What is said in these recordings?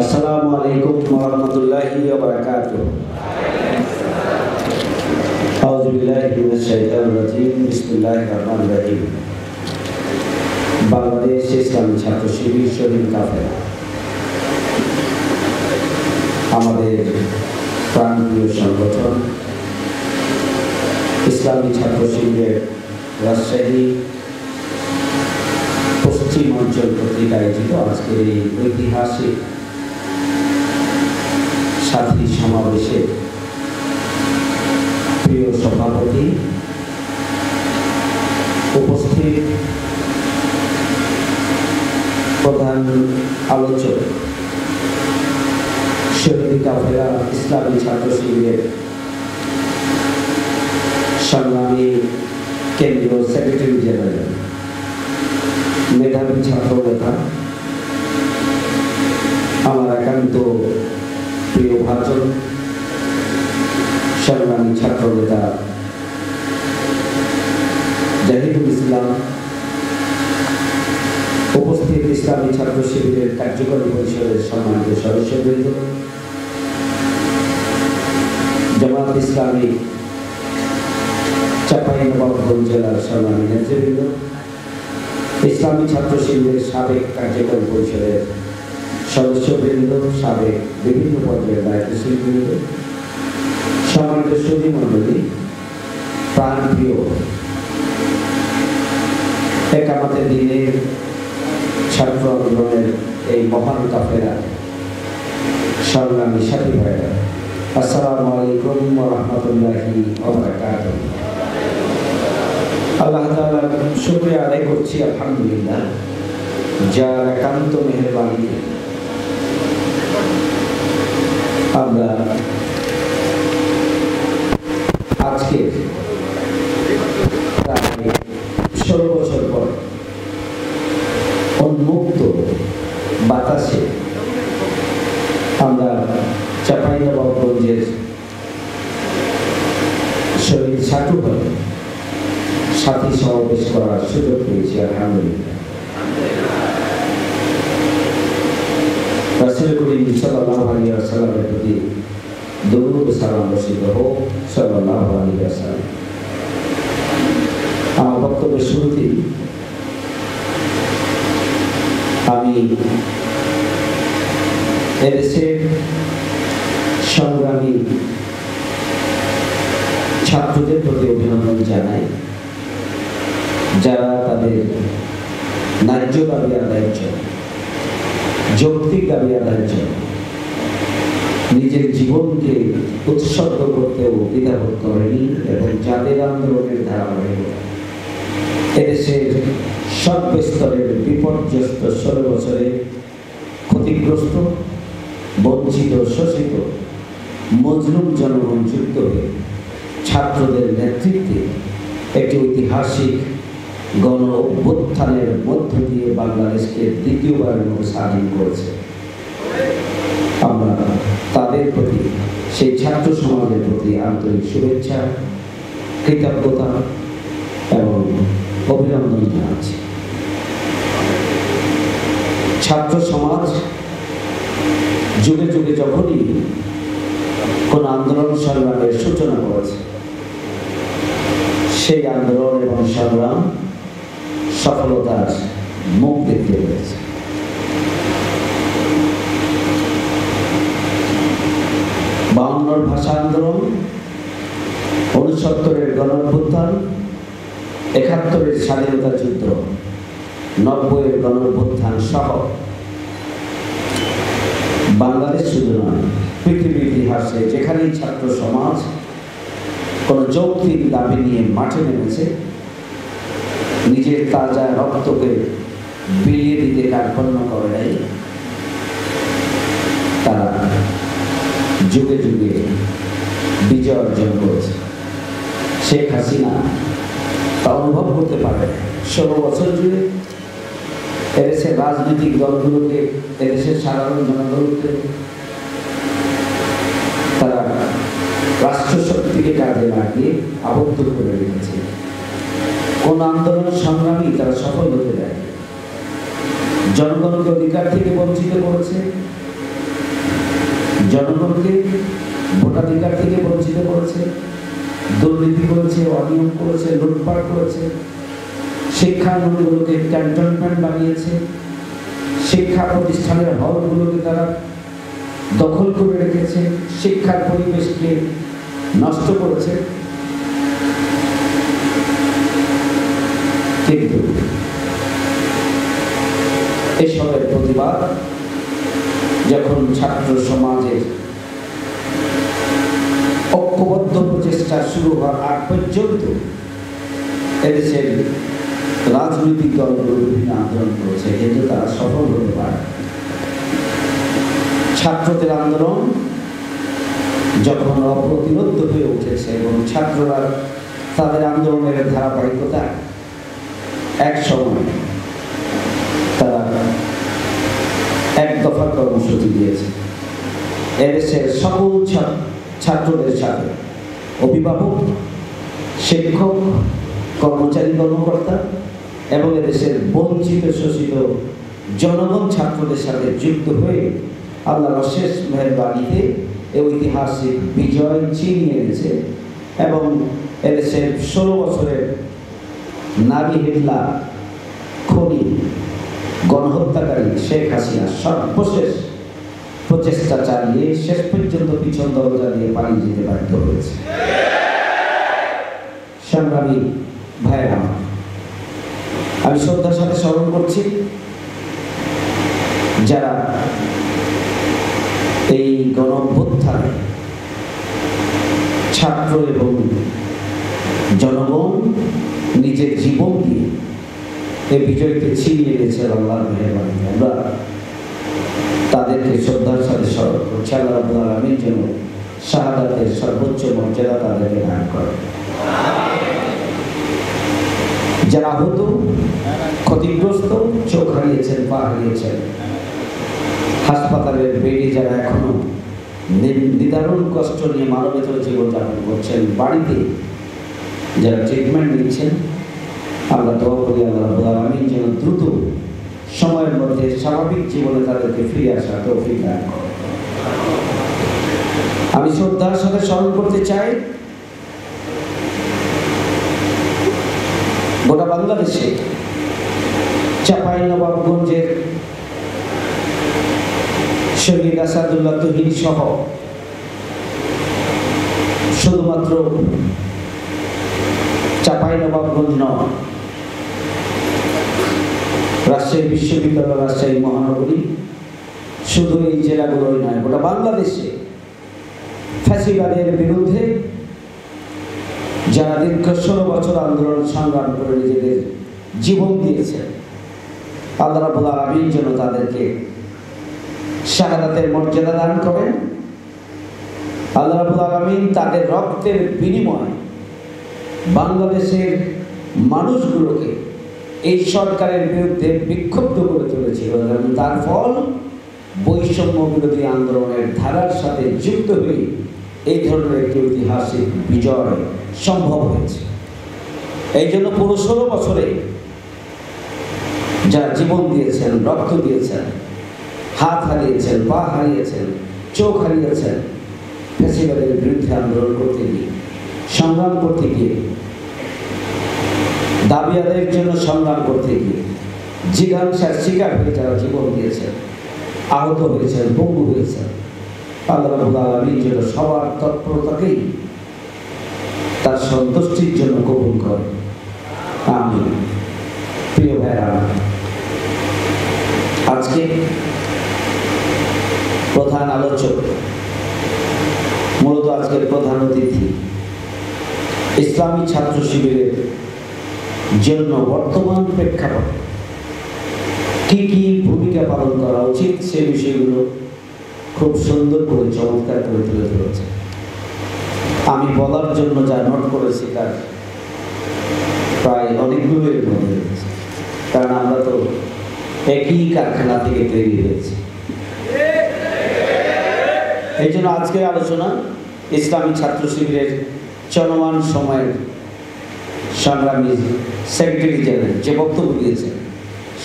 Assalamualaikum warahmatullahi wabarakatuh. Auzubillahi minasyaitonirrajim. Bismillahirrahmanirrahim. Bangladesh ইসলামী ছাত্র শিবির শহীদ কাফেলা আমাদের প্রাণপ্রিয় সংগঠন ইসলামী ছাত্র শিবিরের রাজশাহী পশ্চিম অঞ্চল কর্তৃক আয়োজিত আজকের এই ঐতিহাসিক সাথী সমাবেশে প্রিয় সভাপতি, উপস্থিত প্রধান আলোচক, শহীদ কাফেলা ইসলামী ছাত্র শিবিরের সংগ্রামী কেন্দ্রীয় সেক্রেটারি জেনারেল, মেধাবী ছাত্র নেতা, আমার একান্ত প্রিয় ভাজন, সংগ্রামী ছাত্র নেতা জাহিদুল ইসলাম, উপস্থিত ইসলামী ছাত্র শিবিরের কার্যকরী পরিষদের সম্মানিত সদস্যবৃন্দ, জামাত ইসলামী চাঁপাইনবাবগঞ্জ জেলার সম্মানিত নেতৃবৃন্দ, ইসলামী ছাত্র শিবিরের সাবেক কার্যকরী পরিষদের সদস্যবৃন্দ, সাবেক বিভিন্ন পর্যায়ের দায়িত্বশীলবৃন্দ, সম্মানিত সুধী মণ্ডলী, প্রাণপ্রিয় একামতের দিনের ছাত্র আন্দোলনের এই মহান কাফেলা সংগ্রামী সাথী ভাইরা, আসসালামু আলাইকুম ওয়া রাহমাতুল্লাহি ওয়া বারাকাতুহু। আল্লাহ তাআলার শুকরিয়া আদায় করছি আলহামদুলিল্লাহ, যার একান্ত মেহেরবানি আমরা আজকে প্রায় 16 বছর পর উন্মুক্ত বাতাসে আমরা চাঁপাইনবাবগঞ্জের শহীদ ছাত্র হলে সাথী সমাবেশ করার সুযোগ পেয়েছি আলহামদুলিল্লাহ। রাসূল করিম সাল্লাল্লাহু আলাইহি ওয়াসাল্লামের প্রতি দরুদ ও সালাম বর্ষিত হোক সাল্লাল্লাহু আলাইহি ওয়াসাল্লাম। আমার বক্তব্যের শুরুতেই আমি এদেশের সংগ্রামী ছাত্রদের প্রতি অভিনন্দন জানাই, যারা তাদের ন্যায্য দাবি আদায়ের জন্য, যৌক্তিক দাবি আদায়ের জন্য নিজের জীবনকে উৎসর্গ করতেও দ্বিধাবোধ করেনি এবং যাদের আন্দোলনের ধারাবাহিকতা এদেশের সর্বস্তরের বিপর্যস্ত 16 বছরে ক্ষতিগ্রস্ত, বঞ্চিত, শোষিত, মজলুম জনগণ যুক্ত হয়ে ছাত্রদের নেতৃত্বে একটি ঐতিহাসিক গণ অভ্যুত্থানের মধ্য দিয়ে বাংলাদেশকে দ্বিতীয়বারের মতো স্বাধীন করেছে। আমরা তাদের প্রতি, সেই ছাত্র সমাজের প্রতি আন্তরিক শুভেচ্ছা, কৃতজ্ঞতা এবং অভিনন্দন জানাচ্ছি। ছাত্র সমাজ যুগে যুগে যখনই কোন আন্দোলন সংগ্রামের সূচনা করেছে, সেই আন্দোলন এবং সংগ্রাম সফলতার মুখ দেখতে পেয়েছে। 52 ভাষা আন্দোলন, 69-এর গণঅভ্যুত্থান, 71-এর স্বাধীনতা যুদ্ধ, 90-এর গণঅভ্যুত্থান সহ বাংলাদেশ শুধু নয়, পৃথিবীর ইতিহাসে যেখানেই ছাত্র সমাজ কোন যৌক্তিক দাবি নিয়ে মাঠে নেমেছে, নিজের তাজা রক্তকে বিলিয়ে দিতে কার্পণ্য করে নাই, তারা যুগে যুগে বিজয় অর্জন করেছে। শেখ হাসিনা তা অনুভব করতে পারে 16 বছর জুড়ে এদেশের রাজনৈতিক দলগুলোকে, এদেশের সাধারণ জনগণকে তারা রাষ্ট্রশক্তিকে কাজে লাগিয়ে আবদ্ধ করে রেখেছে। কোন আন্দোলন সংগ্রামী তারা সফল হতে দেয়, জনগণকে অধিকার থেকে বঞ্চিত করেছে, জনগণকে ভোটাধিকার থেকে বঞ্চিত করেছে, দুর্নীতি করেছে, অনিয়ম করেছে, লুটপাট করেছে, শিক্ষাঙ্গনগুলোকে ক্যান্টনমেন্ট বানিয়েছে, শিক্ষা প্রতিষ্ঠানের হলগুলোকে তারা দখল করে রেখেছে, শিক্ষার পরিবেশকে নষ্ট করেছে। কিন্তু এসবের প্রতিবাদ যখন ছাত্র সমাজের ঐক্যবদ্ধ প্রচেষ্টা শুরু হওয়ার আগ পর্যন্ত এদেশের রাজনৈতিক দলগুলো বিভিন্ন আন্দোলন করেছে, কিন্তু তারা সফল হতে পারে। ছাত্রদের আন্দোলন যখন অপ্রতিরোধ হয়ে উঠেছে এবং ছাত্ররা তাদের আন্দোলনের ধারাবাহিকতা এক সময় তারা এক দফা কর্মসূচি দিয়েছে। এদেশের সকল ছাত্রদের সাথে অভিভাবক, শিক্ষক, কর্মচারী, কর্মকর্তা এবং এদেশের বঞ্চিত শোষিত জনগণ ছাত্রদের সাথে যুক্ত হয়ে আল্লাহর অশেষ মেহেরবানিতে এই ঐতিহাসিক বিজয় ছিনিয়ে এনেছে এবং এদেশের 16 বছরের নারী হিটলা খনি গণহত্যাকারী শেখ হাসিনা সর্বশেষ প্রচেষ্টা চালিয়ে শেষ পর্যন্ত পিছন দরজা দিয়ে পালিয়ে যেতে বাধ্য হয়েছে। সংগ্রামী ভাইরা, আমি শ্রদ্ধার সাথে স্মরণ করছি যারা এই গণঅভ্যুত্থানে ছাত্র এবং জনগণ নিজের জীবন দিয়ে এই বিজয়কে ছিনিয়ে এনেছে আল্লাহর মেহেরবানি। আমরা তাদেরকে শ্রদ্ধার সাথে স্মরণ করছি। আল্লাহ রাব্বুল আলামিন যেন শাহাদাতের সর্বোচ্চ মর্যাদা তাদেরকে দান করেন। যারা আহত, ক্ষতিগ্রস্ত, চোখ হারিয়েছেন, পা হারিয়েছেন, হাসপাতালের বেডে যারা এখনো নিদারুণ কষ্ট নিয়ে মানবেতর জীবনযাপন করছেন, বাড়িতে যারা ট্রিটমেন্ট নিচ্ছেন, আমরা দোয়া করি আল্লাহ রাব্বুল আলামিন যেন দ্রুত সময়ের মধ্যে স্বাভাবিক জীবনে তাদেরকে ফিরে আসার তৌফিক দান করেন। আমি শ্রদ্ধার সাথে স্মরণ করতে চাই গোটা বাংলাদেশে চাঁপাইনবাবগঞ্জের শহীদ আসাদুল্লাহ তুহিন সহ শুধুমাত্র চাঁপাইনবাবগঞ্জ নয়, রাজশাহী বিশ্ববিদ্যালয়, রাজশাহী মহানগরী, শুধু এই জেলাগুলোই নয়, গোটা বাংলাদেশে ফ্যাসিবাদের বিরুদ্ধে যারা দীর্ঘ 16 বছর আন্দোলন সংগ্রাম করে নিজেদের জীবন দিয়েছেন, আল্লাহ রাব্বুল আলামিন যেন তাদেরকে শাহাদাতের মর্যাদা দান করেন। আল্লাহ রাব্বুল আলামিন তাদের রক্তের বিনিময়ে বাংলাদেশের মানুষগুলোকে এই সরকারের বিরুদ্ধে বিক্ষুব্ধ করে তুলেছিল এবং তার ফল বৈষম্য বিরোধী আন্দোলনের ধারার সাথে যুক্ত হয়ে এই ধরনের একটি ঐতিহাসিক বিজয় সম্ভব হয়েছে। এই জন্য পুরো 16 বছরে যারা জীবন দিয়েছেন, রক্ত দিয়েছেন, হাত হারিয়েছেন, পা হারিয়েছেন, চোখ হারিয়েছেন, ফ্যাসিবাদের বিরুদ্ধে আন্দোলন করতে গিয়ে, সংগ্রাম করতে গিয়ে, দাবি আদায়ের জন্য সংগ্রাম করতে গিয়ে জিজ্ঞাসার শিকার হয়ে যারা জীবন দিয়েছেন, আহত হয়েছেন, পঙ্গু হয়েছেন, আল্লাহ রাব্বুল আলামিন যেন সবার তৎপরতাকেই তার সন্তুষ্টির জন্য কবুল করেন। আমিন। প্রিয় ভাইরা, আজকে প্রধান আলোচক, মূলত আজকের প্রধান অতিথি ইসলামী ছাত্র শিবিরের জন্য বর্তমান প্রেক্ষাপটে কি কি ভূমিকা পালন করা উচিত সে বিষয়গুলো খুব সুন্দর করে চমৎকার করে তুলে ধরেছে। আমি বলার জন্য যা নোট করেছি তার প্রায় অনেকগুলো এর মধ্যে রয়েছে, কারণ আমরা তো একই কারখানা থেকে তৈরি হয়েছি। এই জন্য আজকের আলোচনা ইসলামী ছাত্র শিবিরের চলমান সময়ের সংগ্রামী সেক্রেটারি জেনারেল যে বক্তব্য দিয়েছেন,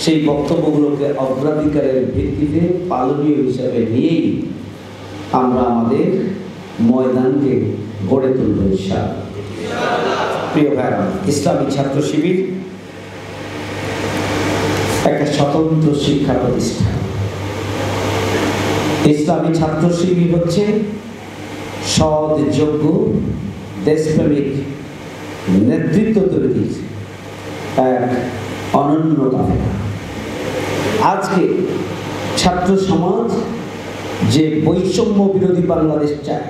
সেই বক্তব্যগুলোকে অগ্রাধিকারের ভিত্তিতে পালনীয় হিসাবে নিয়েই আমরা আমাদের ময়দানকে গড়ে তুলব ইনশাআল্লাহ। প্রিয় ভাইরা, ইসলামী ছাত্র শিবির একটা স্বতন্ত্র শিক্ষা প্রতিষ্ঠান। ইসলামী ছাত্র শিবির হচ্ছে সৎ, যোগ্য, দেশপ্রেমিক নেতৃত্ব তৈরির এক অনন্য কাফেলা। আজকে ছাত্র সমাজ যে বৈষম্য বিরোধী বাংলাদেশ চায়,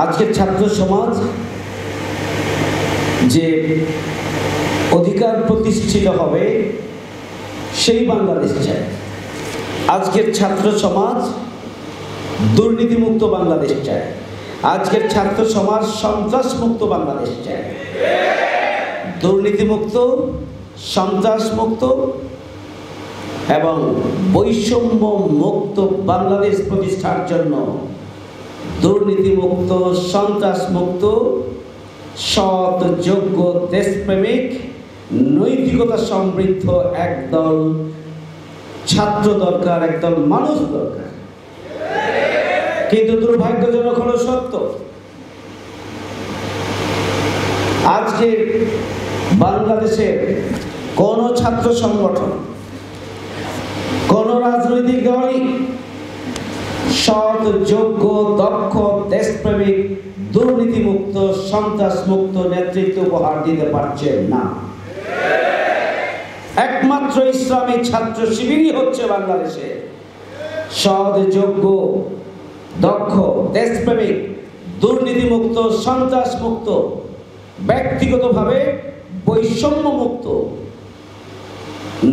আজকের ছাত্র সমাজ যে অধিকার প্রতিষ্ঠিত হবে সেই বাংলাদেশ চায়। আজকের ছাত্র সমাজ দুর্নীতিমুক্ত বাংলাদেশ চায়। আজকের ছাত্র সমাজ সন্ত্রাসমুক্ত বাংলাদেশ চায়। দুর্নীতিমুক্ত, সন্ত্রাসমুক্ত এবং বৈষম্য মুক্ত বাংলাদেশ প্রতিষ্ঠার জন্য দুর্নীতিমুক্ত, সন্ত্রাসমুক্ত, সৎ, যোগ্য, দেশপ্রেমিক, নৈতিকতা সমৃদ্ধ একদল ছাত্র দরকার, একদল মানুষ দরকার। কিন্তু দুর্ভাগ্যজনক হলো সত্য, আজকে বাংলাদেশের কোন ছাত্র সংগঠন, কোন রাজনৈতিক দলই সৎ, যোগ্য, দক্ষ, দেশপ্রেমিক, দুর্নীতিমুক্ত, সন্ত্রাসমুক্ত নেতৃত্ব উপহার দিতে পারছে না। একমাত্র ইসলামী ছাত্র শিবিরই হচ্ছে বাংলাদেশে সৎ, যোগ্য, দক্ষ, দেশপ্রেমিক, দুর্নীতিমুক্ত, সন্ত্রাসমুক্ত, ব্যক্তিগতভাবে বৈষম্যমুক্ত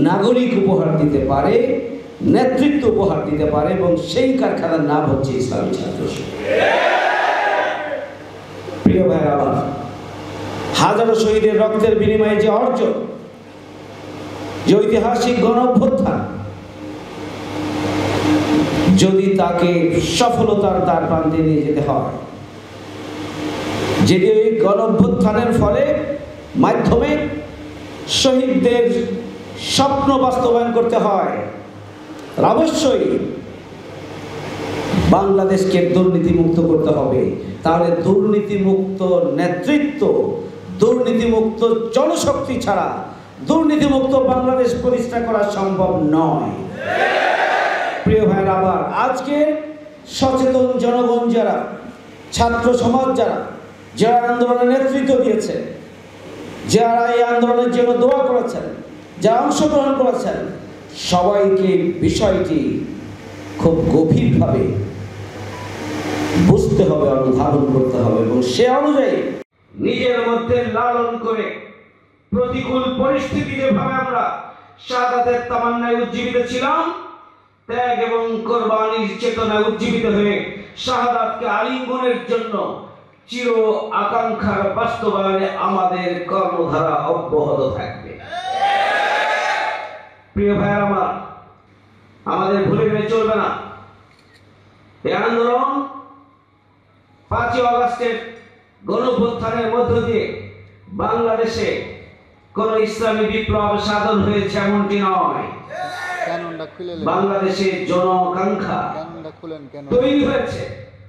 নাগরিক উপহার দিতে পারে, নেতৃত্ব উপহার দিতে পারে, এবং সেই কারখানার নাম হচ্ছে ইসলামী ছাত্র শিবির। প্রিয় ভাইরা আমার, হাজারো শহীদের রক্তের বিনিময়ে যে অর্জন, যে ঐতিহাসিক গণঅভ্যুত্থান, যদি তাকে সফলতার দ্বার প্রান্তে নিয়ে যেতে হয়, যদি এই গণঅভ্যুত্থানের ফলে মাধ্যমে শহীদদের স্বপ্ন বাস্তবায়ন করতে হয়, অবশ্যই বাংলাদেশকে দুর্নীতিমুক্ত করতে হবে। তাহলে দুর্নীতিমুক্ত নেতৃত্ব, দুর্নীতিমুক্ত জনশক্তি ছাড়া দুর্নীতিমুক্ত বাংলাদেশ প্রতিষ্ঠা করা সম্ভব নয়। প্রিয় ভাইরা আবার, আজকে সচেতন জনগণ যারা, ছাত্র সমাজ যারা, যারা আন্দোলনের নেতৃত্ব দিয়েছে, যারা এই আন্দোলনের জন্য দোয়া করেছেন, যারা অংশগ্রহণ করেছেন, সবাইকে বিষয়টি খুব গভীরভাবে বুঝতে হবে, অনুধাবন করতে হবে, এবং সে অনুযায়ী নিজের মধ্যে লালন করে প্রতিকূল পরিস্থিতি যেভাবে আমরা শাহাদাতের তামান্নায় উজ্জীবিত ছিলাম, ত্যাগ এবং কোরবানির চেতনায় উজ্জীবিত হয়ে শাহাদাতকে আলিঙ্গনের জন্য চির আকাঙ্ক্ষার বাস্তবায়নে আমাদের কর্মধারা অব্যাহত থাকবে। প্রিয় ভাইরা আমার, আমাদের ভুলে গেলে চলবে না। এই আন্দোলন 5ই আগস্টের গণঅভ্যুত্থানের মধ্য দিয়ে বাংলাদেশে কোন ইসলামী বিপ্লব সাধন হয়েছে এমনটি নয়। বাংলাদেশে জনআকাঙ্ক্ষা তৈরি হয়েছে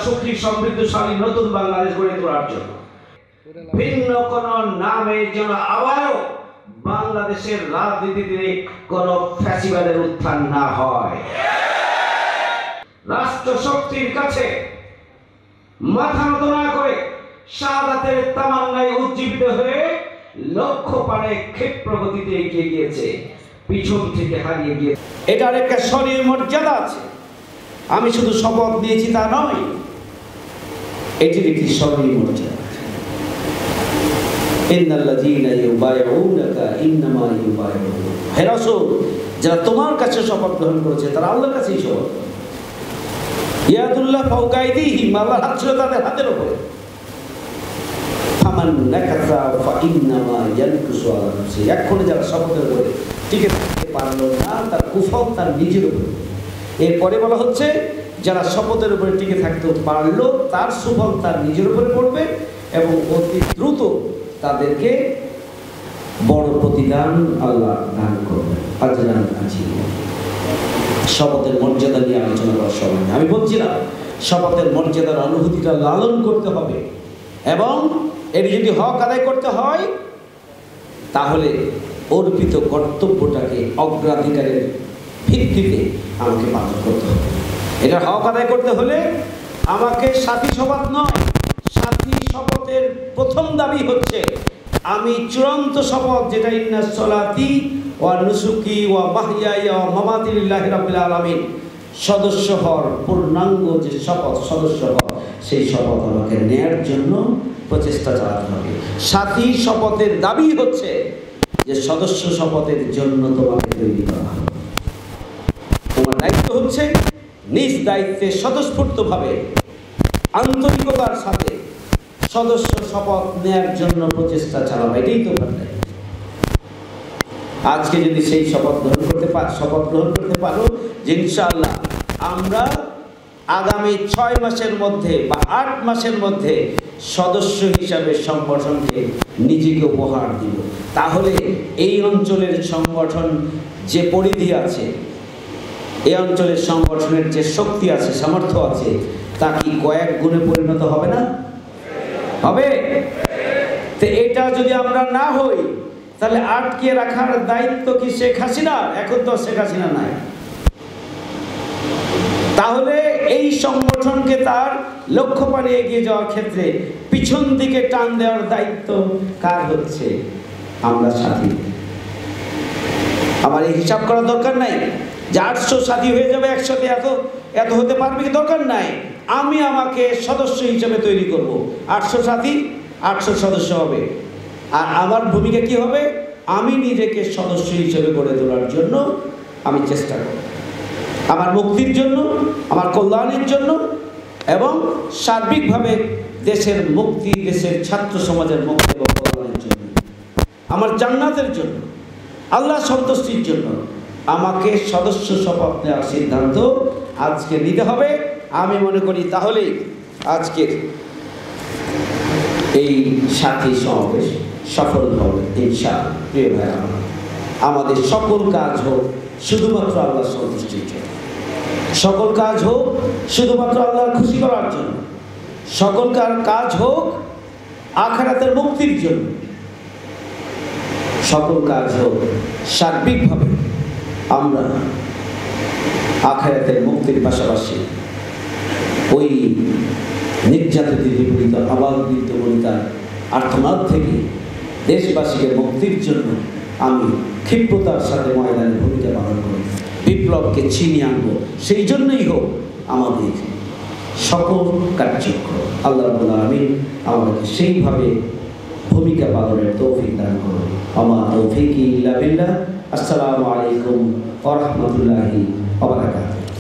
সুখী, সমৃদ্ধশালী নতুন বাংলাদেশ গড়ে তোলার জন্য। ভিন্ন কোন নামে যেন আবারও বাংলাদেশের রাজনীতিতে কোন ফ্যাসিবাদের উত্থান না হয়। রাষ্ট্র শক্তির কাছে মাথা নত না করে শাহাদাতের তামান্নায় উজ্জীবিত হয়ে লক্ষ্য পানে ক্ষিপ্র গতিতে এগিয়ে গিয়েছে, পিছন থেকে হারিয়ে গিয়েছে। এটার একটা শরীর মর্যাদা আছে। আমি শুধু শপথ নিয়েছি তা নয়, এটির একটি শরীর মর্যাদা আছে। ইন্নাল্লাযীনা ইউবাইউনাকা ইন্নামা ইউবাইউনা, হে রাসূল, যারা তোমার কাছে শপথ গ্রহণ করেছে তারা আল্লাহর কাছেই শপথ করে। ইয়াদুল্লাহ ফাওকা আইদিহিম, আল্লাহর হাত ছিল তাদের হাতের উপরে। ফামান নাকাসা ফাইন্নামা ইয়ানকুসু আলা নাফসিহি, এখন যারা শপথের উপরে টিকে থাকতে পারলো না, তার কুফল তার নিজের উপরে। এরপরে বলা হচ্ছে যারা শপথের উপরে টিকে থাকতে পারলো তার সুফল তার নিজের উপরে পড়বে, এবং অতি দ্রুত তাদেরকে বড় প্রতিদান আল্লাহ দান করবেন। আজরান আজিম। শপথের মর্যাদা নিয়ে আলোচনা করার সময় নেই। আমি বলছিলাম শপথের মর্যাদার অনুভূতিটা লালন করতে হবে, এবং এটি যদি হক আদায় করতে হয় তাহলে অর্পিত কর্তব্যটাকে অগ্রাধিকারের ভিত্তিতে আমাকে পালন করতে হবে। এটা হক আদায় করতে হলে আমাকে সাথী শপথ নয়, সাথী শপথের প্রথম দাবি হচ্ছে আমি চূড়ান্ত শপথ, যেটা ইন্না সলাতি ওয়া নুসুকি ওয়া মাহইয়ায়া ওয়া মামাতি লিল্লাহি রাব্বিল আলামিন, সদস্য হওয়ার পূর্ণাঙ্গ যে শপথ, সদস্য হওয়ার সেই শপথ আমাকে নেয়ার জন্য প্রচেষ্টা চালাতে হবে। সাথী শপথের দাবি হচ্ছে যে সদস্য শপথের জন্য তোমাকে তৈরি করা হবে। তোমার দায়িত্ব হচ্ছে নিজ দায়িত্বে স্বতঃস্ফূর্তভাবে আন্তরিকতার সাথে সদস্য শপথ নেয়ার জন্য প্রচেষ্টা চালাবে, এটাই তো দায়িত্ব। আজকে যদি সেই শপথ গ্রহণ করতে পারো যে ইনশাআল্লাহ আমরা আগামী 6 মাসের মধ্যে বা 8 মাসের মধ্যে সদস্য হিসাবে সংগঠনকে নিজেকে উপহার দিব, তাহলে এই অঞ্চলের সংগঠন যে পরিধি আছে, এই অঞ্চলের সংগঠনের যে শক্তি আছে, সামর্থ্য আছে, তা কি কয়েক গুণে পরিণত হবে না? হবে। তো এটা যদি আমরা না হই তাহলে আটকে রাখার দায়িত্ব কি শেখ হাসিনা? এখন তো শেখ হাসিনা নাই। তাহলে এই সংগঠনকে তার লক্ষ্য পানে এগিয়ে যাওয়ার ক্ষেত্রে পিছন দিকে টান দেওয়ার দায়িত্ব কার হচ্ছে? আমরা সাথী। আমার এই হিসাব করার দরকার নাই যে 800 সাথী হয়ে যাবে একসাথে, এত হতে পারবে কি? দরকার নাই। আমি আমাকে সদস্য হিসেবে তৈরি করব। 800 সাথী 800 সদস্য হবে। আর আমার ভূমিকা কি হবে? আমি নিজেকে সদস্য হিসেবে গড়ে তোলার জন্য আমি চেষ্টা করব, আমার মুক্তির জন্য, আমার কল্যাণের জন্য, এবং সার্বিকভাবে দেশের মুক্তি, দেশের ছাত্র সমাজের মুক্তি এবং কল্যাণের জন্য, আমার জান্নাতের জন্য, আল্লাহ সন্তুষ্টির জন্য আমাকে সদস্য শপথ নেওয়ার সিদ্ধান্ত আজকে নিতে হবে। আমি মনে করি তাহলে আজকের এই সাথী সমাবেশ সফল হবে ইনশাআল্লাহ। প্রিয় ভাইরা, আমাদের সকল কাজ হোক শুধুমাত্র আল্লাহ সন্তুষ্টির জন্য, সকল কাজ হোক শুধুমাত্র আল্লাহর খুশি করার জন্য, সকল কাজ হোক আখিরাতের মুক্তির জন্য, সকল কাজ হোক সার্বিকভাবে আমরা আখিরাতের মুক্তির পাশাপাশি ওই নির্যাতিত নিপীড়িত আবাল বৃদ্ধ বনিতার আর্তনাদ থেকে দেশবাসীকে মুক্তির জন্য আমি ক্ষিপ্রতার সাথে ময়দানে ভূমিকা পালন করি, বিপ্লবকে ছিনিয়ে আনবো। সেই জন্যই হোক আমাদের সকল কার্যক্রম। আল্লাহ রাব্বুল আলামিন আমাদেরকে সেইভাবে ভূমিকা পালনের তৌফিক দান করুন। আমা তৌফিকি ইল্লা বিল্লাহ। আসসালামু আলাইকুম ওয়া রাহমাতুল্লাহি ওয়া বারাকাতুহু।